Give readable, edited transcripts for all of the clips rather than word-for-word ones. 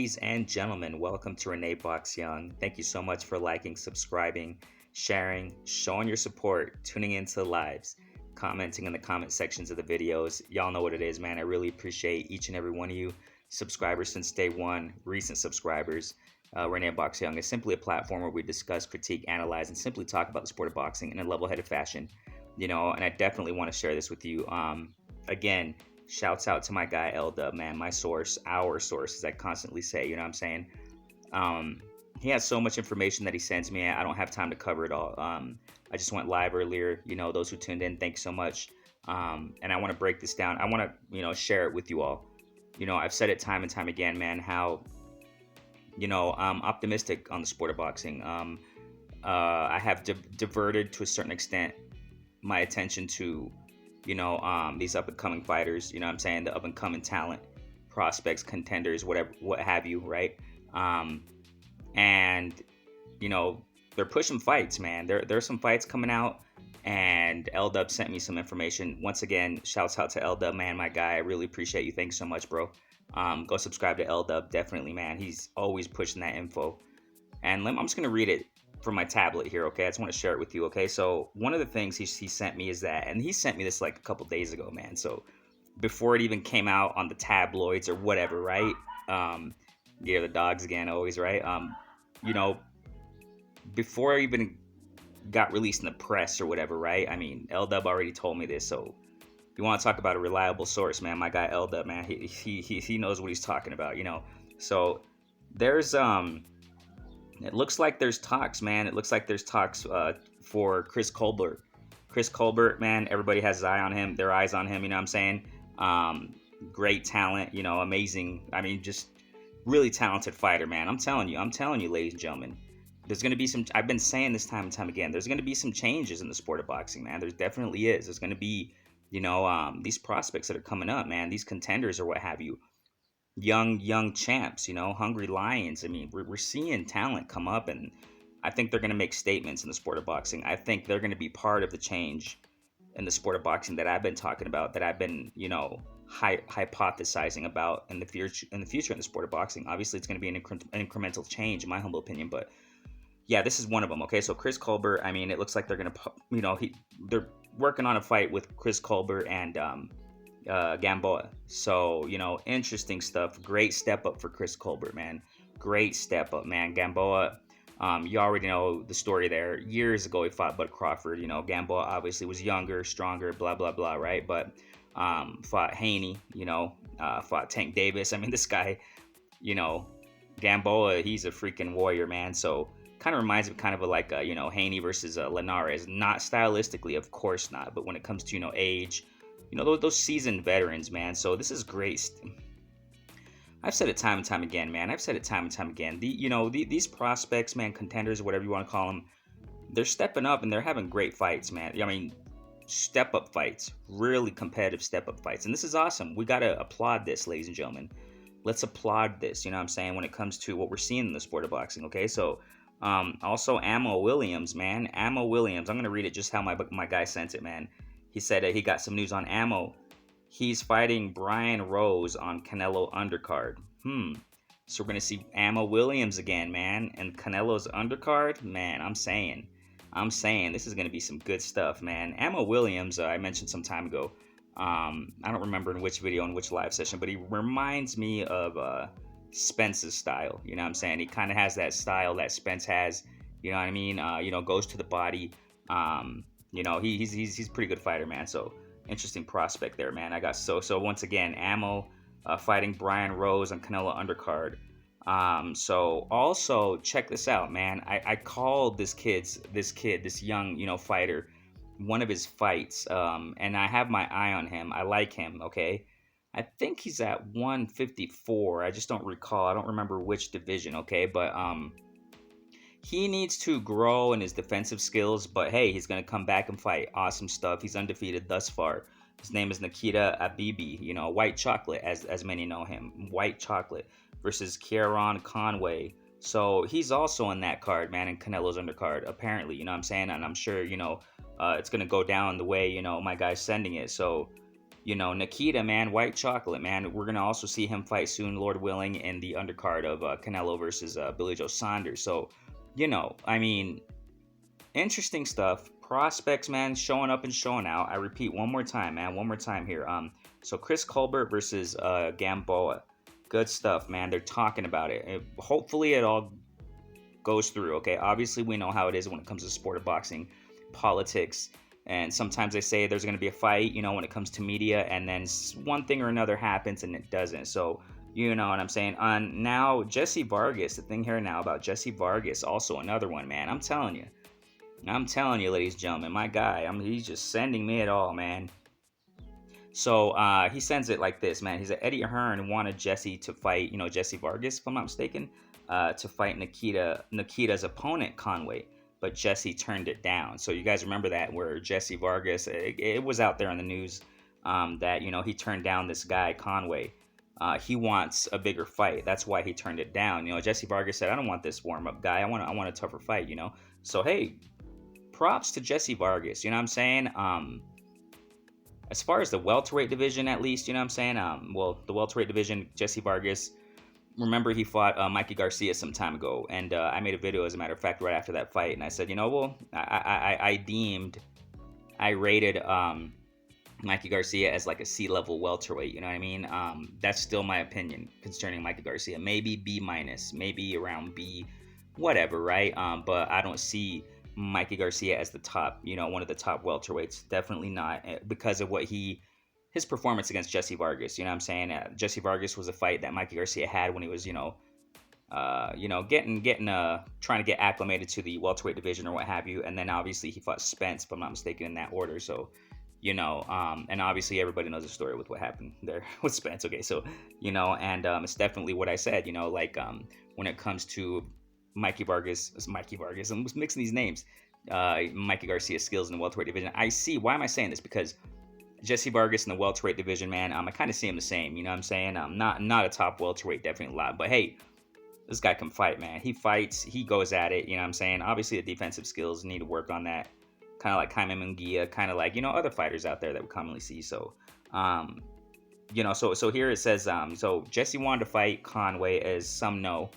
Ladies and gentlemen, welcome to Renee Box Young. Thank you so much for liking, subscribing, sharing, showing your support, tuning into the lives, commenting in the comment sections of the videos. Y'all know what it is, man. I really appreciate each and every one of you. Subscribers since day one, recent subscribers. Renee Box Young is simply a platform where we discuss, critique, analyze, and simply talk about the sport of boxing in a level-headed fashion. And I definitely want to share this with you. Again, shouts out to my guy L Dub, man, my source, our source, as I constantly say. You know what I'm saying? He has so much information that he sends me. I don't have time to cover it all. I just went live earlier. Those who tuned in, thanks so much. And I want to break this down. I want to, share it with you all. I've said it time and time again, man, how, I'm optimistic on the sport of boxing. I have diverted to a certain extent my attention to these up and coming fighters, the up and coming talent, prospects, contenders, whatever, what have you, right? And they're pushing fights, man. There's some fights coming out, and L Dub sent me some information. Once again, shouts out to L Dub, man, my guy. I really appreciate you. Thanks so much, bro. Go subscribe to L Dub, definitely, man. He's always pushing that info. And I'm just gonna read it from my tablet here, okay? I just want to share it with you, okay? So one of the things he sent me is that, and he sent me this like a couple days ago, man. So before it even came out on the tabloids or whatever, right? Yeah, the dogs again, always, right? Before I even got released in the press or whatever, right? I mean, L Dub already told me this, so you want to talk about a reliable source, man? My guy L Dub, man, he knows what he's talking about, So there's it looks like there's talks, man. It looks like there's talks for Chris Colbert. Chris Colbert, man, everybody has their eyes on him, you know what I'm saying? Great talent, amazing. I mean, just really talented fighter, man. I'm telling you, ladies and gentlemen. There's going to be I've been saying this time and time again, there's going to be some changes in the sport of boxing, man. There definitely is. There's going to be, these prospects that are coming up, man, these contenders or what have you. Young champs, hungry lions. I mean, we're seeing talent come up, and I think they're going to make statements in the sport of boxing. I think they're going to be part of the change in the sport of boxing that I've been talking about, that I've been, hypothesizing about in the future in the sport of boxing. Obviously, it's going to be an incremental change, in my humble opinion, but yeah, this is one of them. Okay, so Chris Colbert. I mean, it looks like they're going to, they're working on a fight with Chris Colbert and Gamboa. So, interesting stuff. Great step up for Chris Colbert, man. Great step up, man. Gamboa, you already know the story there. Years ago, he fought Bud Crawford. Gamboa obviously was younger, stronger, blah, blah, blah, right? But fought Haney, fought Tank Davis. I mean, this guy, Gamboa, he's a freaking warrior, man. So, kind of reminds me of like, Haney versus Linares. Not stylistically, of course not. But when it comes to, age, those seasoned veterans, man. So this is great. I've said it time and time again, man. These prospects, man, contenders, whatever you want to call them, they're stepping up and they're having great fights, man. I mean, step-up fights, really competitive step-up fights. And this is awesome. We got to applaud this, ladies and gentlemen. Let's applaud this, when it comes to what we're seeing in the sport of boxing, okay? So, also Ammo Williams, man. Ammo Williams. I'm going to read it just how my guy sent it, man. He said he got some news on Ammo. He's fighting Brian Rose on Canelo undercard. So we're going to see Ammo Williams again, man. And Canelo's undercard, man, I'm saying this is going to be some good stuff, man. Ammo Williams, I mentioned some time ago. I don't remember in which video, in which live session, but he reminds me of Spence's style. You know what I'm saying? He kind of has that style that Spence has. You know what I mean? Goes to the body. He's a pretty good fighter, man. So interesting prospect there, man. I got so once again, Ammo fighting Brian Rose on Canelo undercard. So also check this out, man. I called this young, fighter, one of his fights, and I have my eye on him. I like him. Okay, I think he's at 154. I just don't recall. I don't remember which division. Okay, but he needs to grow in his defensive skills, but hey, he's going to come back and fight. Awesome stuff. He's undefeated thus far. His name is Nikita Abibi, White Chocolate, as many know him. White Chocolate versus Kieran Conway. So he's also in that card, man, in Canelo's undercard, apparently, you know what I'm saying? And I'm sure, it's going to go down the way, my guy's sending it. So Nikita, man, white chocolate, man. We're gonna also see him fight soon, Lord willing, in the undercard of Canelo versus Billy Joe Saunders. So, I mean, interesting stuff. Prospects, man, showing up and showing out. I repeat one more time, man, one more time here. So Chris Colbert versus Gamboa. Good stuff, man. They're talking about it. Hopefully, it all goes through. Okay, obviously we know how it is when it comes to the sport of boxing, politics, and sometimes they say there's going to be a fight. When it comes to media, and then one thing or another happens and it doesn't. So you know what I'm saying. On now, Jesse Vargas. The thing here now about Jesse Vargas, also another one, man. I'm telling you, ladies and gentlemen, my guy. He's just sending me it all, man. So he sends it like this, man. He said Eddie Hearn wanted Jesse to fight, Jesse Vargas, if I'm not mistaken, to fight Nikita's opponent, Conway, but Jesse turned it down. So you guys remember that, where Jesse Vargas, it was out there in the news that he turned down this guy Conway. He wants a bigger fight. That's why he turned it down. Jesse Vargas said, I don't want this warm up guy. I want a tougher fight. So hey, props to Jesse Vargas. You know what I'm saying? As far as the welterweight division, at least, you know what I'm saying? Well, the welterweight division, Jesse Vargas, remember he fought Mikey Garcia some time ago, and I made a video, as a matter of fact, right after that fight, and I said, well, I rated Mikey Garcia as like a C-level welterweight, you know what I mean? That's still my opinion concerning Mikey Garcia. Maybe B-, maybe around B, whatever, right? But I don't see Mikey Garcia as the top, one of the top welterweights. Definitely not, because of his performance against Jesse Vargas. You know what I'm saying? Jesse Vargas was a fight that Mikey Garcia had when he was, trying to get acclimated to the welterweight division or what have you. And then obviously he fought Spence, if I'm not mistaken, in that order. So, and obviously everybody knows the story with what happened there with Spence. Okay, so, and it's definitely what I said, when it comes to Mikey Vargas, I'm just mixing these names. Mikey Garcia's skills in the welterweight division. I see. Why am I saying this? Because Jesse Vargas in the welterweight division, man, I kind of see him the same. You know what I'm saying? Not a top welterweight, definitely a lot. But hey, this guy can fight, man. He fights. He goes at it. You know what I'm saying? Obviously, the defensive skills need to work on that. Kind of like Jaime Munguia, kind of like other fighters out there that we commonly see. So, so here it says, so Jesse wanted to fight Conway, as some know.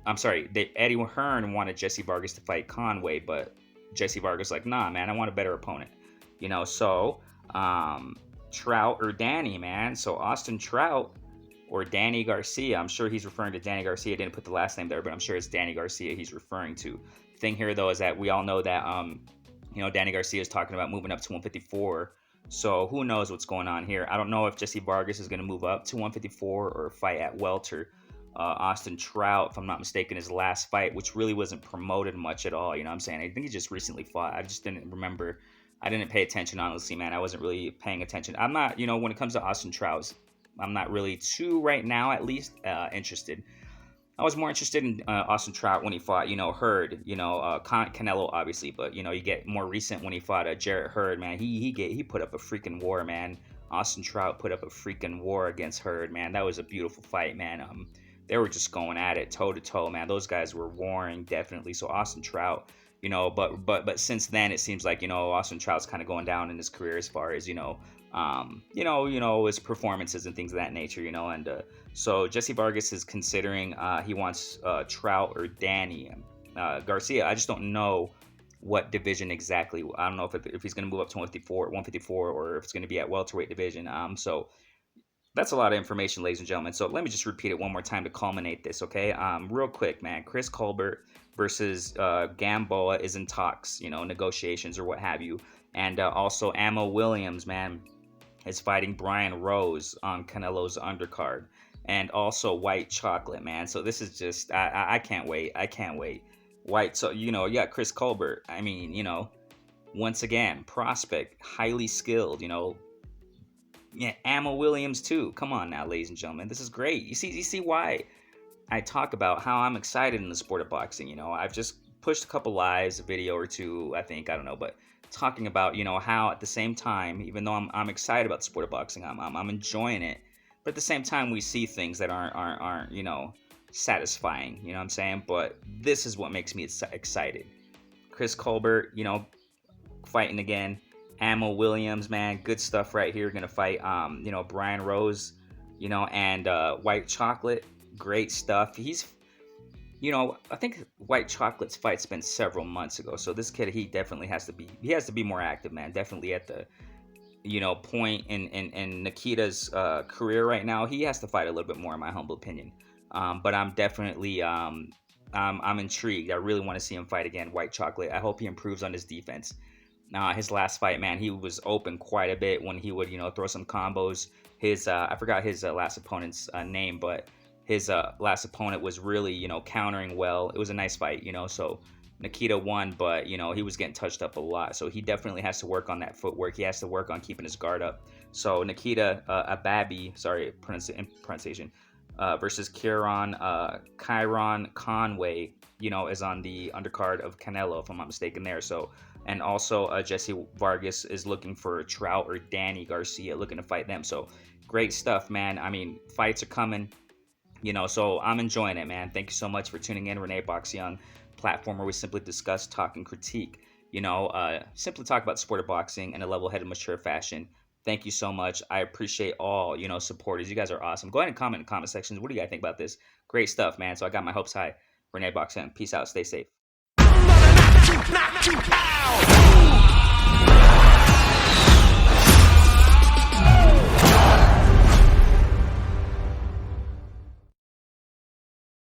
I'm sorry, Eddie Hearn wanted Jesse Vargas to fight Conway, but Jesse Vargas like, nah, man, I want a better opponent. So Trout or Danny, man. So Austin Trout or Danny Garcia. I'm sure he's referring to Danny Garcia. Didn't put the last name there, but I'm sure it's Danny Garcia he's referring to. Thing here, though, is that we all know that, Danny Garcia is talking about moving up to 154. So who knows what's going on here? I don't know if Jesse Vargas is going to move up to 154 or fight at welter. Austin Trout, if I'm not mistaken, his last fight, which really wasn't promoted much at all. You know what I'm saying? I think he just recently fought. I just didn't remember. I didn't pay attention, honestly, man. I wasn't really paying attention. I'm not, when it comes to Austin Trout, I'm not really too, right now at least, interested. I was more interested in Austin Trout when he fought, Hurd, Canelo, obviously, but, you get more recent when he fought Jarrett Hurd, man. He put up a freaking war, man. Austin Trout put up a freaking war against Hurd, man. That was a beautiful fight, man. They were just going at it toe to toe, man. Those guys were warring, definitely. So Austin Trout, but since then it seems like Austin Trout's kind of going down in his career as far as his performances and things of that nature, and so Jesse Vargas is considering he wants Trout or Danny Garcia. I just don't know what division exactly. I don't know if he's going to move up to 154, or if it's going to be at welterweight division. So that's a lot of information, ladies and gentlemen. So let me just repeat it one more time to culminate this, okay? Real quick, man. Chris Colbert versus Gamboa is in talks, negotiations or what have you. And also Ammo Williams, man, is fighting Brian Rose on Canelo's undercard. And also White Chocolate, man. So this is just, I can't wait. I can't wait. White, so, you got Chris Colbert. I mean, once again, prospect, highly skilled, yeah, Ammo Williams too. Come on now, ladies and gentlemen. This is great. You see why I talk about how I'm excited in the sport of boxing. I've just pushed a couple lives, a video or two, I think, I don't know, but talking about, how at the same time, even though I'm excited about the sport of boxing, I'm enjoying it, but at the same time we see things that aren't satisfying, you know what I'm saying? But this is what makes me excited. Chris Colbert, fighting again. Ammo Williams, man, good stuff right here. Gonna fight, Brian Rose, and White Chocolate, great stuff. I think White Chocolate's fight's been several months ago, so this kid, he has to be more active, man. Definitely at the point in Nikita's career right now, he has to fight a little bit more, in my humble opinion. But I'm definitely I'm intrigued. I really want to see him fight again, White Chocolate. I hope he improves on his defense. His last fight, man, he was open quite a bit when he would, throw some combos. I forgot his last opponent's name, but his last opponent was really, countering well. It was a nice fight, so Nikita won, but he was getting touched up a lot. So he definitely has to work on that footwork. He has to work on keeping his guard up. So Nikita Ababi, sorry, pronunciation, versus Kyron Conway, is on the undercard of Canelo, if I'm not mistaken there. So, and also Jesse Vargas is looking for Trout or Danny Garcia, looking to fight them. So great stuff, man. I mean, fights are coming. So I'm enjoying it, man. Thank you so much for tuning in, Renee Boxion, platform where we simply discuss, talk, and critique. Simply talk about the sport of boxing in a level-headed, mature fashion. Thank you so much. I appreciate all, supporters. You guys are awesome. Go ahead and comment in the comment sections. What do you guys think about this? Great stuff, man. So I got my hopes high. Renee Boxion. Peace out. Stay safe.